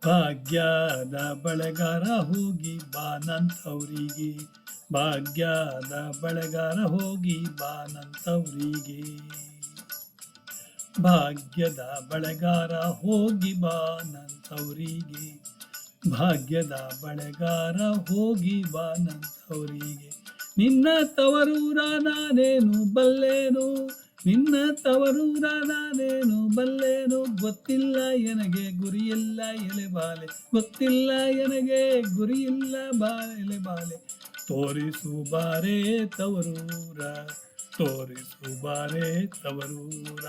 ಭಾಗ್ಯದ ಬಳೆಗಾರ ಹೋಗಿ ಬಾನಂತವರಿಗೆ, ಭಾಗ್ಯದ ಬಳೆಗಾರ ಹೋಗಿ ಬಾನಂತವರಿಗೆ, ಭಾಗ್ಯದ ಬಳೆಗಾರ ಹೋಗಿ ಬಾನಂತವರಿಗೆ, ಭಾಗ್ಯದ ಬಳೆಗಾರ ಹೋಗಿ ಬಾನಂತವರಿಗೆ. ನಿನ್ನ ತವರೂರ ನಾನೇನು ಬಲ್ಲೇನು, ನಿನ್ನ ತವರೂರ ನಾನೇನು ಬಲ್ಲೇನು, ಗೊತ್ತಿಲ್ಲ ಎನಗೆ ಗುರಿಯಿಲ್ಲ ಎಲೆಬಾಲೆ, ಗೊತ್ತಿಲ್ಲ ಎನಗೆ ಗುರಿಯಿಲ್ಲ ಎಲೆಬಾಲೆ. ತೋರಿಸು ಬಾರೇ ತವರೂರ, ತೋರಿಸು ಬಾರೇ ತವರೂರ.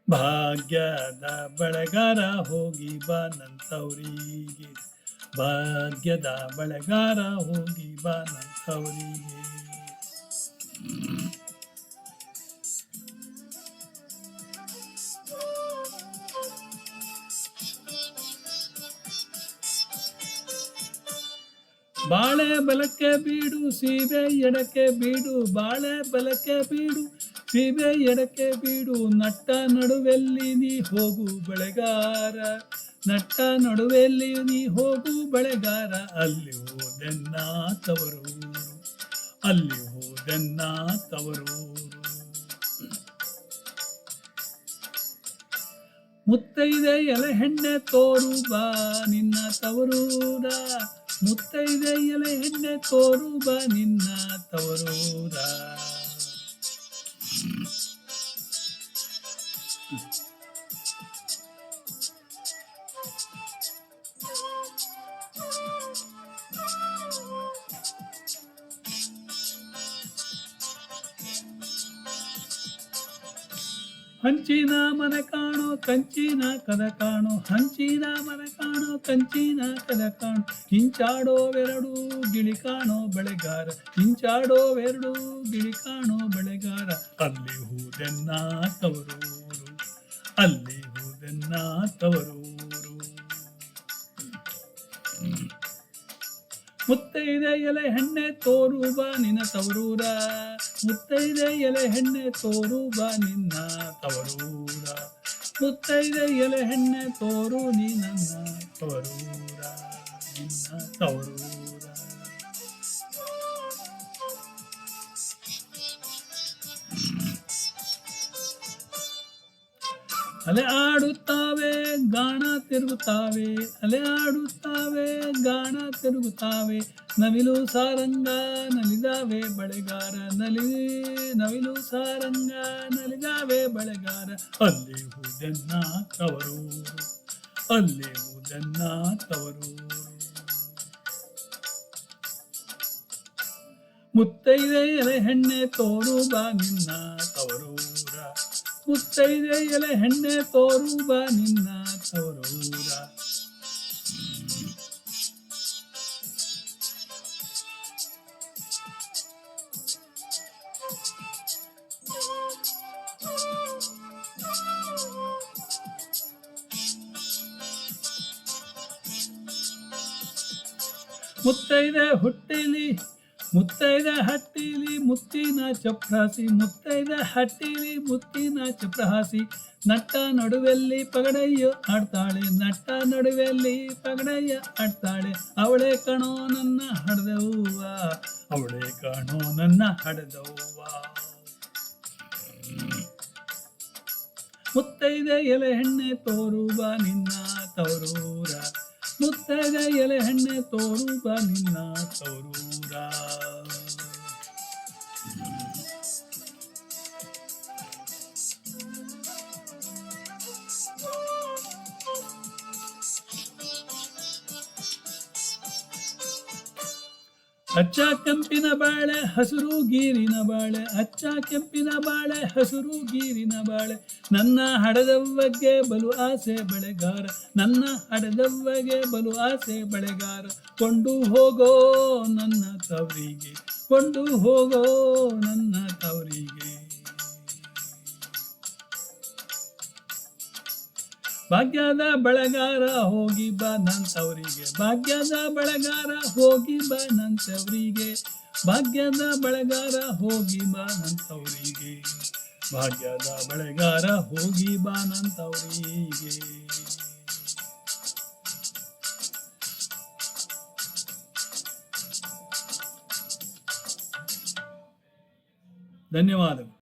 ಭಾಗ್ಯದ ಬಳೆಗಾರ ಹೋಗಿ ಬಾನಂತವರಿಗೆ, ಭಾಗ್ಯದ ಬಳೆಗಾರ ಹೋಗಿ ಬಾನಂತವರಿಗೆ. ಬಾಳೆ ಬಲಕ್ಕೆ ಬೀಡು ಸೀಬೆ ಎಡಕ್ಕೆ ಬೀಡು, ಬಾಳೆ ಬಲಕ್ಕೆ ಬೀಡು ಸೀಬೆ ಎಡಕ್ಕೆ ಬೀಡು, ನಟ್ಟ ನಡುವೆಲ್ಲಿ ನೀ ಹೋಗು ಬಳೆಗಾರ, ನಟ್ಟ ನಡುವೆಲ್ಲಿ ನೀ ಹೋಗು ಬಳೆಗಾರ. ಅಲ್ಲಿ ಹೋದೆನ್ನ ತವರೂರು, ಅಲ್ಲಿ ಹೋದೆನ್ನ ತವರೂರು. ಮುತ್ತೈದೆ ಎಲೆ ಹೆಣ್ಣೆ ತೋರು ಬಾ ನಿನ್ನ ತವರೂರ, ಮುತ್ತೈದೆ ಎಲೆ ಹೆಣ್ಣೆ ತೋರು ಬಾ ನಿನ್ನ ತವರೂರ. ಹಂಚಿನ ಮನೆ ಕಾಣೋ ಕಂಚಿನ ಕದ ಕಾಣೋ, ಹಂಚಿನ ಮನೆ ಕಾಣೋ ಕಂಚಿನ ಕದ ಕಾಣೋ, ಹಿಂಚಾಡೋವೆರಡು ಗಿಳಿ ಕಾಣೋ ಬಳೆಗಾರ, ಹಿಂಚಾಡೋವೆರಡು ಗಿಳಿ ಕಾಣೋ ಬಳೆಗಾರ. ಅಲ್ಲಿ ಹೋದೆನ್ನ ತವರೂರು, ಅಲ್ಲಿ ಹೋದೆನ್ನ ತವರೂರು. ಮುತ್ತೈದೆ ಎಲೆ ಹೆಣ್ಣೆ ತೋರು ಬಾ ನಿನ್ನ ತವರೂರ, ಮುತ್ತೈದೆ ಎಲೆ ಹೆಣ್ಣೆ ತೋರು ಬಾ ನಿನ್ನ ತವರೂರ, ಮುತ್ತೈದೆ ಎಲೆ ಹೆಣ್ಣೆ ತೋರು ನೀ ನನ್ನ ತವರೂರ, ನಿನ್ನ ತವರೂರ. ಅಲೆ ಆಡುತ್ತಾವೆ ಗಾಣ ತಿರುಗುತ್ತಾವೆ, ಅಲೆ ಆಡುತ್ತಾವೆ ಗಾಣ ತಿರುಗುತ್ತಾವೆ, ನವಿಲು ಸಾರಂಗ ನಲಿದಾವೆ ಬಳೆಗಾರ, ನವಿಲು ಸಾರಂಗ ನಲಿದಾವೆ ಬಳೆಗಾರ. ಅಲ್ಲಿ ಹೋದೆನ್ನ ತವರೂರು, ಅಲ್ಲಿ ಹೋದೆನ್ನ ತವರೂರು. ಮುತ್ತೈದೆ ಎಲೆ ಹೆಣ್ಣೆ ತೋರು ಬಾ ನಿನ್ನ ತವರೂರ, ಮುತ್ತೈದೆ ಎಲೆ ಹೆಣ್ಣೆ ತೋರು ಬಾ ನಿನ್ನ ತವರೂರ. ಮುತ್ತೈದೆ ಹುಟ್ಟಿಲಿ ಮುತ್ತೈದೆ ಹಟ್ಟಿಲಿ ಮುತ್ತಿನ ಚಪ್ರಾಸಿ, ಮುತ್ತೈದೆ ಹಟ್ಟಿಲಿ ಮುತ್ತಿನ ಚಪ್ರಹಾಸಿ, ನಟ್ಟ ನಡುವೆಲ್ಲಿ ಪಗಡೆಯು ಆಡ್ತಾಳೆ, ನಟ್ಟ ನಡುವೆಲ್ಲಿ ಪಗಡೆಯ ಆಡ್ತಾಳೆ. ಅವಳೆ ಕಣೋ ನನ್ನ ಹಡೆದವ್ವ, ಅವಳೆ ಕಣೋ ನನ್ನ ಹಡೆದವ್ವ. ಮುತ್ತೈದೆ ಎಲೆ ಹೆಣ್ಣೆ ತೋರು ಬಾ ನಿನ್ನ ತವರೂರ, ಮುತ್ತೈದೆ ಎಲೆ ಹೆಣ್ಣೆ ತೋರು ಬಾ ನಿನ್ನ ತವರೂರ. ಅಚ್ಚ ಕೆಂಪಿನ ಬಾಳೆ ಹಸಿರು ಗೀರಿನ ಬಾಳೆ, ಅಚ್ಚ ಕೆಂಪಿನ ಬಾಳೆ ಹಸಿರು ಗೀರಿನ ಬಾಳೆ, ನನ್ನ ಹಡೆದವ್ವಗೆ ಬಲು ಆಸೆ ಬಳೆಗಾರ, ನನ್ನ ಹಡೆದವ್ವಗೆ ಬಲು ಆಸೆ ಬಳೆಗಾರ. ಕೊಂಡು ಹೋಗೋ ನನ್ನ ತವರಿಗೆ, ಕೊಂಡು ಹೋಗೋ ನನ್ನ ತವರಿಗೆ. ಭಾಗ್ಯದ ಬಳೆಗಾರ ಹೋಗಿ ಬಾ ನಂತವರಿಗೆ, ಭಾಗ್ಯದ ಬಳೆಗಾರ ಹೋಗಿ ಬಾ ನಂತವರಿಗೆ, ಭಾಗ್ಯದ ಬಳೆಗಾರ ಹೋಗಿ ಬಾ ನಂತವರಿಗೆ, ಭಾಗ್ಯದ ಬಳೆಗಾರ ಹೋಗಿ ಬಾ ನಂತವರಿಗೆ. ಧನ್ಯವಾದಗಳು.